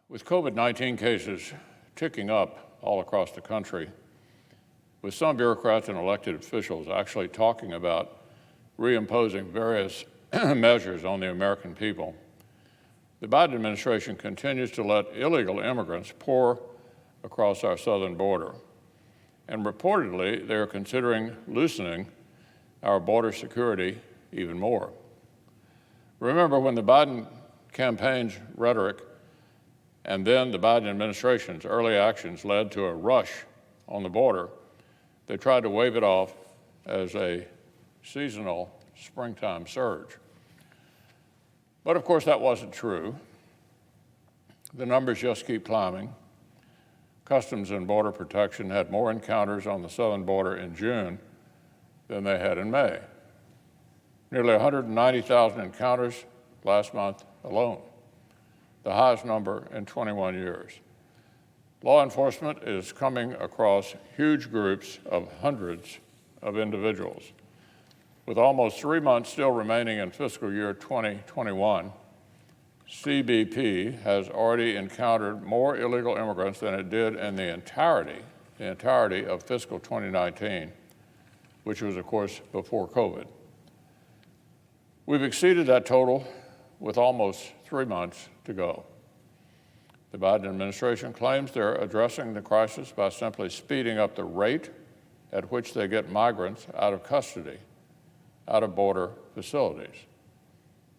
With COVID-19 cases ticking up all across the country, with some bureaucrats and elected officials actually talking about reimposing various measures on the American people, the Biden administration continues to let illegal immigrants pour across our southern border. And reportedly, they are considering loosening our border security even more. Remember, when the Biden campaign's rhetoric and then the Biden administration's early actions led to a rush on the border, they tried to wave it off as a seasonal springtime surge. But of course, that wasn't true. The numbers just keep climbing. Customs and Border Protection had more encounters on the southern border in June than they had in May. Nearly 190,000 encounters last month alone, the highest number in 21 years. Law enforcement is coming across huge groups of hundreds of individuals. With almost 3 months still remaining in fiscal year 2021, CBP has already encountered more illegal immigrants than it did in the entirety of fiscal 2019, which was, of course, before COVID. We've exceeded that total with almost 3 months to go. The Biden administration claims they're addressing the crisis by simply speeding up the rate at which they get migrants out of custody, out of border facilities,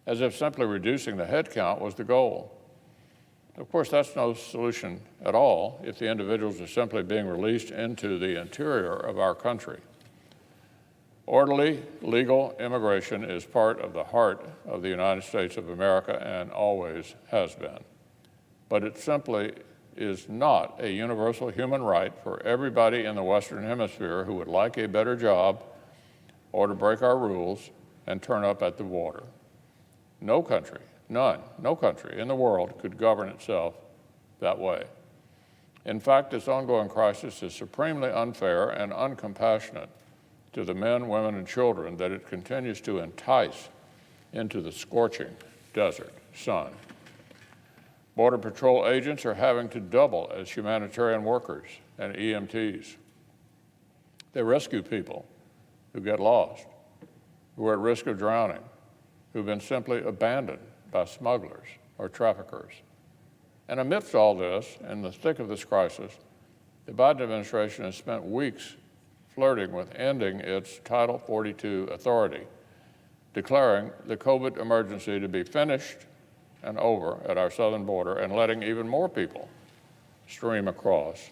as if simply reducing the head count was the goal. Of course, that's no solution at all if the individuals are simply being released into the interior of our country. Orderly, legal immigration is part of the heart of the United States of America and always has been. But it simply is not a universal human right for everybody in the Western Hemisphere who would like a better job or to break our rules and turn up at the border. No country, none, no country in the world could govern itself that way. In fact, this ongoing crisis is supremely unfair and uncompassionate to the men, women, and children that it continues to entice into the scorching desert sun. Border Patrol agents are having to double as humanitarian workers and EMTs. They rescue people who get lost, who are at risk of drowning, who've been simply abandoned by smugglers or traffickers. And amidst all this, in the thick of this crisis, the Biden administration has spent weeks flirting with ending its Title 42 authority, declaring the COVID emergency to be finished and over at our southern border and letting even more people stream across.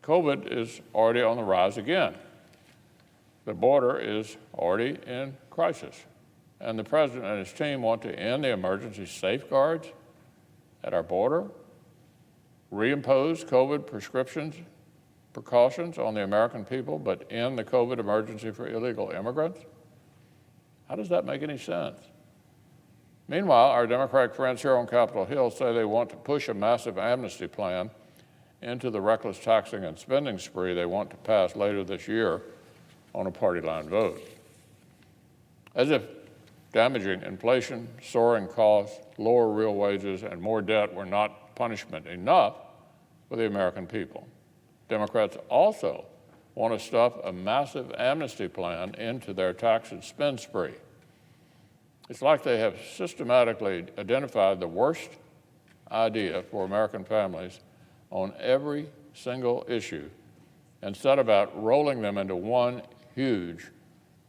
COVID is already on the rise again. The border is already in crisis, and the president and his team want to end the emergency safeguards at our border, reimpose COVID precautions on the American people, but end the COVID emergency for illegal immigrants? How does that make any sense? Meanwhile, our Democratic friends here on Capitol Hill say they want to push a massive amnesty plan into the reckless taxing and spending spree they want to pass later this year on a party line vote. As if damaging inflation, soaring costs, lower real wages, and more debt were not punishment enough for the American people. Democrats also want to stuff a massive amnesty plan into their tax and spend spree. It's like they have systematically identified the worst idea for American families on every single issue and set about rolling them into one huge,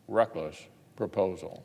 reckless proposal.